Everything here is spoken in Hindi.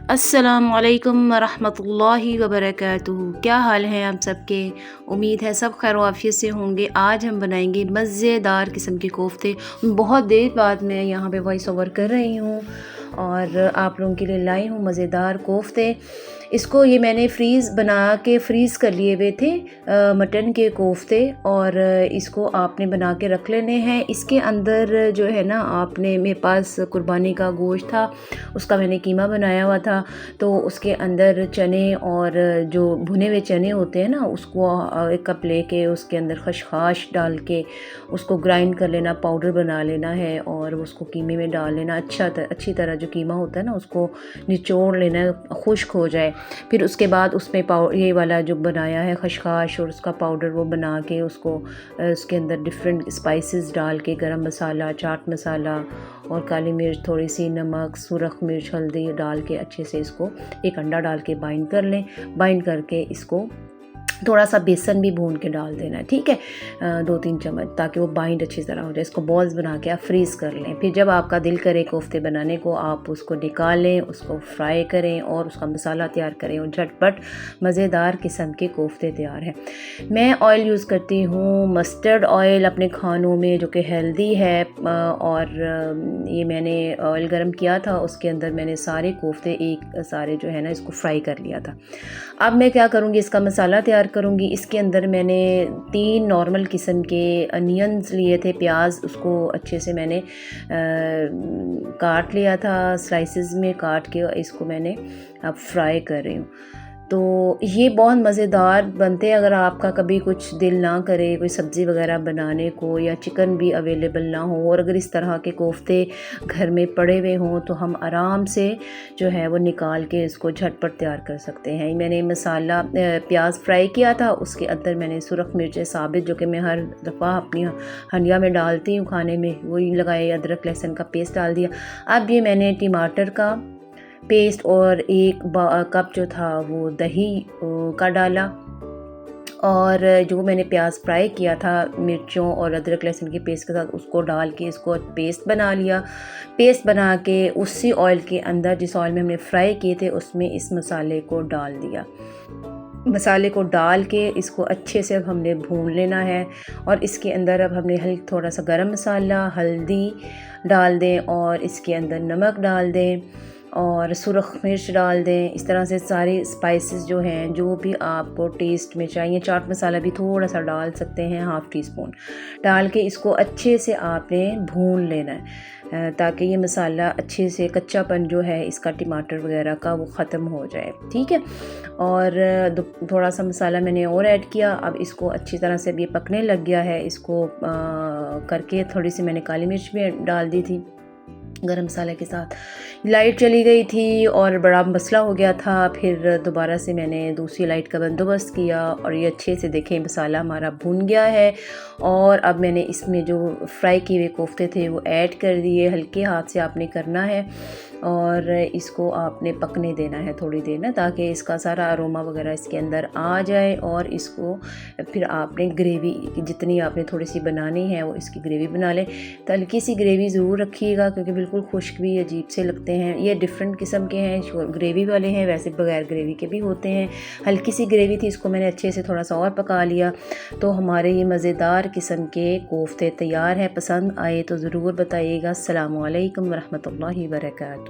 अस्सलामुअलैकुम वरहमतुल्लाहि वबरकातुहू। क्या हाल हैं आप सबके। उम्मीद है सब खैर आफियत से होंगे। आज हम बनाएंगे मज़ेदार किस्म के कोफ्ते। बहुत देर बाद मैं यहाँ पे वॉइस ओवर कर रही हूँ और आप लोगों के लिए लाई हूँ मज़ेदार कोफ्ते। इसको ये मैंने फ्रीज़ कर लिए हुए थे मटन के कोफ्ते, और इसको आपने बना के रख लेने हैं। इसके अंदर जो है ना, आपने मेरे पास कुर्बानी का गोश्त था, उसका मैंने कीमा बनाया हुआ था, तो उसके अंदर चने और जो भुने हुए चने होते हैं ना, उसको एक कप लेके उसके अंदर खशखाश डाल के उसको ग्राइंड कर लेना, पाउडर बना लेना है और उसको कीमे में डाल लेना। अच्छी तरह जो कीमा होता है ना, उसको निचोड़ लेना, खुश्क हो जाए। फिर उसके बाद उसमें ये वाला जो बनाया है खशखाश और उसका पाउडर, वो बना के उसको उसके अंदर डिफरेंट स्पाइसेस डाल के, गरम मसाला, चाट मसाला और काली मिर्च, थोड़ी सी नमक, सुरख मिर्च, हल्दी डाल के अच्छे से इसको एक अंडा डाल के बाइंड कर लें। बाइंड करके इसको थोड़ा सा बेसन भी भून के डाल देना है, ठीक है, 2-3 चम्मच, ताकि वो बाइंड अच्छी तरह हो जाए। इसको बॉल्स बना के आप फ्रीज़ कर लें। फिर जब आपका दिल करे कोफ्ते बनाने को, आप उसको निकालें, उसको फ्राई करें और उसका मसाला तैयार करें और झटपट मज़ेदार किस्म के कोफ्ते तैयार हैं। मैं ऑयल यूज़ करती हूँ मस्टर्ड ऑयल अपने खानों में, जो कि हेल्दी है। और ये मैंने ऑयल गरम किया था, उसके अंदर मैंने सारे कोफ्ते सारे जो है ना, इसको फ्राई कर लिया था। अब मैं क्या करूँगी, इसका मसाला तैयार करूँगी। इसके अंदर मैंने 3 नॉर्मल किस्म के अनियंस लिए थे, प्याज, उसको अच्छे से मैंने काट लिया था, स्लाइसेस में काट के इसको मैंने अब फ्राई कर रही हूँ। तो ये बहुत मज़ेदार बनते हैं। अगर आपका कभी कुछ दिल ना करे कोई सब्ज़ी वगैरह बनाने को, या चिकन भी अवेलेबल ना हो, और अगर इस तरह के कोफ्ते घर में पड़े हुए हों, तो हम आराम से जो है वो निकाल के इसको झटपट तैयार कर सकते हैं। मैंने मसाला प्याज फ्राई किया था, उसके अंदर मैंने सुरख मिर्च साबित, जो कि मैं हर दफ़ा अपनी हंडिया में डालती हूँ खाने में, वही लगाए, अदरक लहसुन का पेस्ट डाल दिया। अब ये मैंने टमाटर का पेस्ट और एक कप जो था वो दही का डाला, और जो मैंने प्याज फ्राई किया था मिर्चों और अदरक लहसुन के पेस्ट के साथ, उसको डाल के इसको पेस्ट बना लिया। पेस्ट बना के उसी ऑयल के अंदर, जिस ऑयल में हमने फ्राई किए थे, उसमें इस मसाले को डाल दिया। मसाले को डाल के इसको अच्छे से अब हमने भून लेना है, और इसके अंदर अब हमने थोड़ा सा गरम मसाला, हल्दी डाल दें, और इसके अंदर नमक डाल दें और सुरख मिर्च डाल दें। इस तरह से सारे स्पाइसेस जो हैं, जो भी आपको टेस्ट में चाहिए, चाट मसाला भी थोड़ा सा डाल सकते हैं, हाफ़ टी स्पून डाल के इसको अच्छे से आपने भून लेना है, ताकि ये मसाला अच्छे से, कच्चापन जो है इसका टमाटर वगैरह का, वो ख़त्म हो जाए, ठीक है। और थोड़ा सा मसाला मैंने और ऐड किया। अब इसको अच्छी तरह से, अब ये पकने लग गया है, इसको करके थोड़ी सी मैंने काली मिर्च भी डाल दी थी गरम मसाले के साथ। लाइट चली गई थी और बड़ा मसला हो गया था। फिर दोबारा से मैंने दूसरी लाइट का बंदोबस्त किया, और ये अच्छे से देखें मसाला हमारा भुन गया है। और अब मैंने इसमें जो फ्राई किए हुए कोफ्ते थे वो ऐड कर दिए। हल्के हाथ से आपने करना है और इसको आपने पकने देना है थोड़ी देर ना, ताकि इसका सारा अरोमा वगैरह इसके अंदर आ जाए। और इसको फिर आपने ग्रेवी जितनी आपने थोड़ी सी बनानी है, वो इसकी ग्रेवी बना लें। तो हल्की सी ग्रेवी ज़रूर रखिएगा, क्योंकि बिल्कुल खुश्क भी अजीब से लगते हैं। ये डिफरेंट किस्म के हैं, ग्रेवी वाले हैं, वैसे बगैर ग्रेवी के भी होते हैं। हल्की सी ग्रेवी थी, इसको मैंने अच्छे से थोड़ा सा और पका लिया। तो हमारे ये मज़ेदार किस्म के कोफ्ते तैयार हैं। पसंद आए तो ज़रूर बताइएगा। अस्सलामु अलैकुम वरहमतुल्लाहि वबरकातुहू।